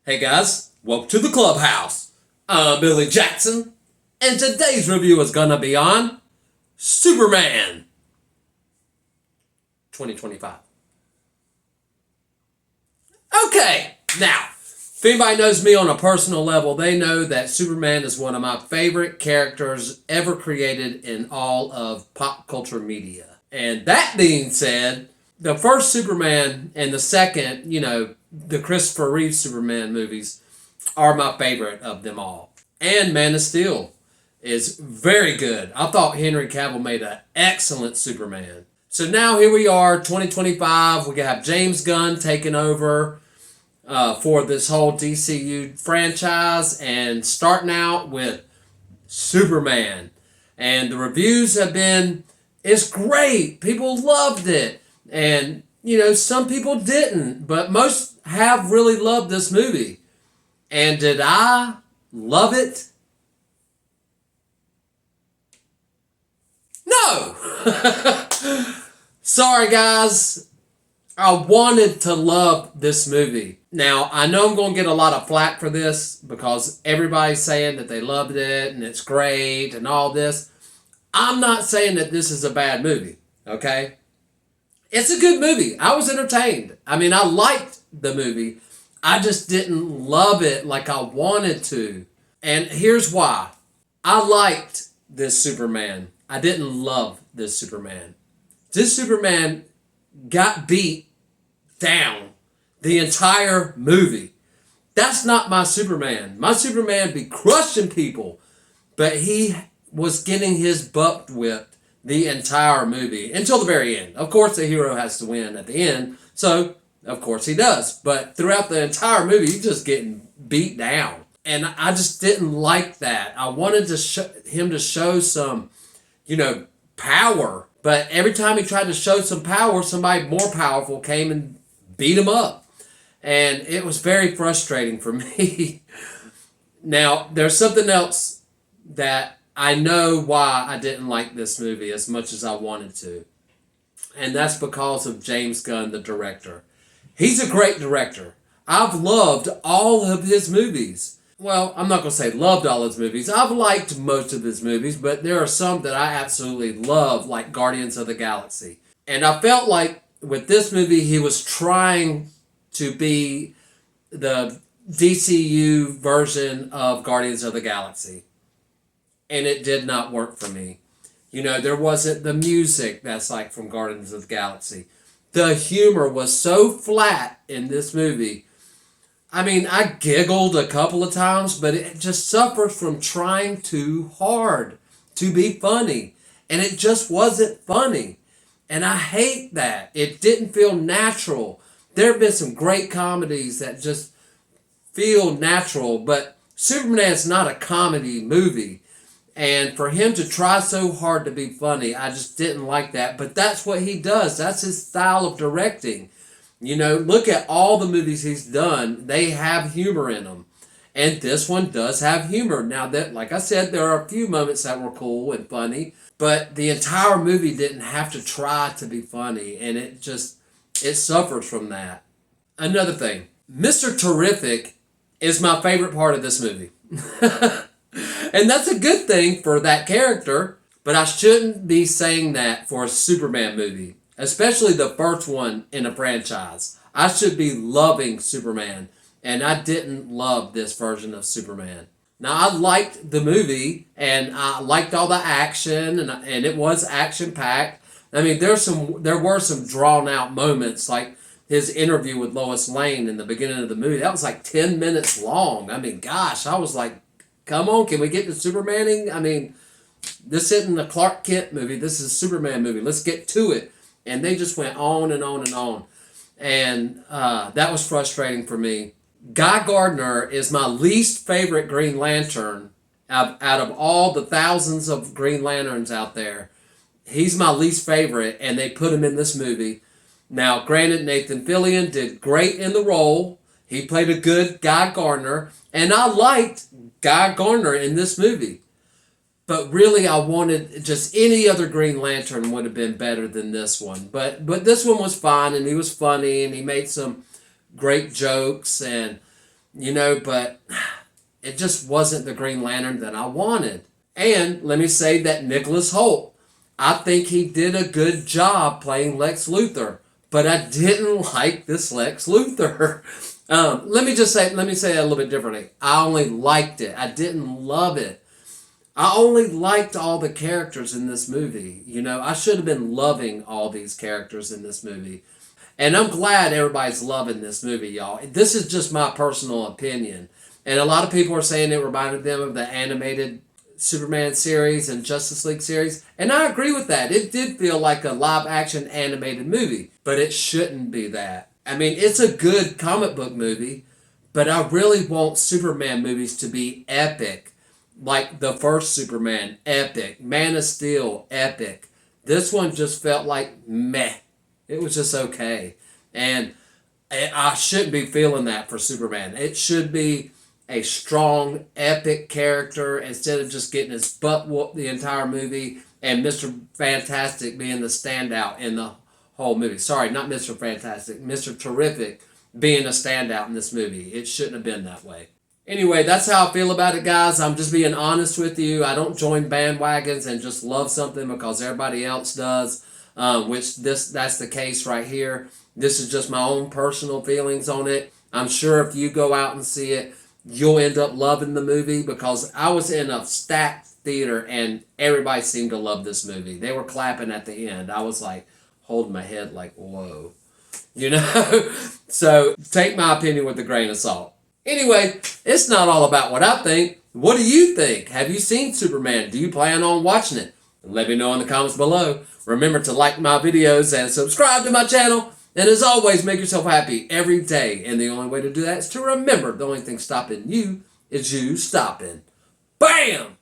Hey guys, welcome to the clubhouse. I'm Billy Jackson, and today's review is gonna be on Superman 2025. Okay, now, if anybody knows me on a personal level, they know that Superman is one of my favorite characters ever created in all of pop culture media. And that being said, the first Superman and the second, the Christopher Reeve Superman movies are my favorite of them all. And Man of Steel is very good. I thought Henry Cavill made an excellent Superman. So now here we are, 2025. We have James Gunn taking over for this whole DCU franchise and starting out with Superman. And the reviews have been, it's great. People loved it. And, some people didn't, but most have really loved this movie. And did I love it? No! Sorry, guys. I wanted to love this movie. Now, I know I'm going to get a lot of flack for this because everybody's saying that they loved it and it's great and all this. I'm not saying that this is a bad movie, okay? It's a good movie. I was entertained. I mean, I liked the movie. I just didn't love it like I wanted to. And here's why. I liked this Superman. I didn't love this Superman. This Superman got beat down the entire movie. That's not my Superman. My Superman be crushing people, but he was getting his butt whipped the entire movie until the very end. Of course, the hero has to win at the end, so of course he does. But throughout the entire movie, he's just getting beat down. And I just didn't like that. I wanted him to show some, power. But every time he tried to show some power, somebody more powerful came and beat him up. And it was very frustrating for me. Now, there's something else that I know why I didn't like this movie as much as I wanted to. And that's because of James Gunn, the director. He's a great director. I've loved all of his movies. Well, I'm not going to say loved all his movies. I've liked most of his movies, but there are some that I absolutely love, like Guardians of the Galaxy. And I felt like with this movie, he was trying to be the DCU version of Guardians of the Galaxy. And it did not work for me. There wasn't the music that's like from Guardians of the Galaxy. The humor was so flat in this movie. I mean, I giggled a couple of times, but it just suffers from trying too hard to be funny. And it just wasn't funny. And I hate that. It didn't feel natural. There have been some great comedies that just feel natural, but Superman's not a comedy movie. And for him to try so hard to be funny, I just didn't like that. But that's what he does. That's his style of directing. Look at all the movies he's done. They have humor in them. And this one does have humor. Now, that, like I said, there are a few moments that were cool and funny. But the entire movie didn't have to try to be funny. And it suffers from that. Another thing. Mr. Terrific is my favorite part of this movie. And that's a good thing for that character, but I shouldn't be saying that for a Superman movie, especially the first one in a franchise. I should be loving Superman, and I didn't love this version of Superman. Now, I liked the movie, and I liked all the action, and it was action-packed. I mean, there were some drawn-out moments, like his interview with Lois Lane in the beginning of the movie. That was like 10 minutes long. I mean, gosh, I was like, come on, can we get to Supermaning? I mean, this isn't a Clark Kent movie. This is a Superman movie. Let's get to it. And they just went on and on and on. And that was frustrating for me. Guy Gardner is my least favorite Green Lantern out of all the thousands of Green Lanterns out there. He's my least favorite, and they put him in this movie. Now, granted, Nathan Fillion did great in the role. He played a good Guy Gardner, and I liked Guy Gardner in this movie. But really, I wanted just any other Green Lantern would have been better than this one. But this one was fine, and he was funny, and he made some great jokes, and but it just wasn't the Green Lantern that I wanted. And let me say that Nicholas Hoult, I think he did a good job playing Lex Luthor, but I didn't like this Lex Luthor. Let me say it a little bit differently. I only liked it. I didn't love it. I only liked all the characters in this movie. I should have been loving all these characters in this movie. And I'm glad everybody's loving this movie, y'all. This is just my personal opinion. And a lot of people are saying it reminded them of the animated Superman series and Justice League series. And I agree with that. It did feel like a live action animated movie, but it shouldn't be that. I mean, it's a good comic book movie, but I really want Superman movies to be epic. Like the first Superman, epic. Man of Steel, epic. This one just felt like meh. It was just okay. And I shouldn't be feeling that for Superman. It should be a strong, epic character instead of just getting his butt whooped the entire movie and Mr. Fantastic being the standout in the whole movie. Sorry, not Mr. Fantastic. Mr. Terrific being a standout in this movie. It shouldn't have been that way. Anyway, that's how I feel about it, guys. I'm just being honest with you. I don't join bandwagons and just love something because everybody else does, that's the case right here. This is just my own personal feelings on it. I'm sure if you go out and see it, you'll end up loving the movie because I was in a stacked theater and everybody seemed to love this movie. They were clapping at the end. I was like holding my head like, whoa. So take my opinion with a grain of salt. Anyway, it's not all about what I think. What do you think? Have you seen Superman? Do you plan on watching it? Let me know in the comments below. Remember to like my videos and subscribe to my channel. And as always, make yourself happy every day. And the only way to do that is to remember the only thing stopping you is you stopping. Bam!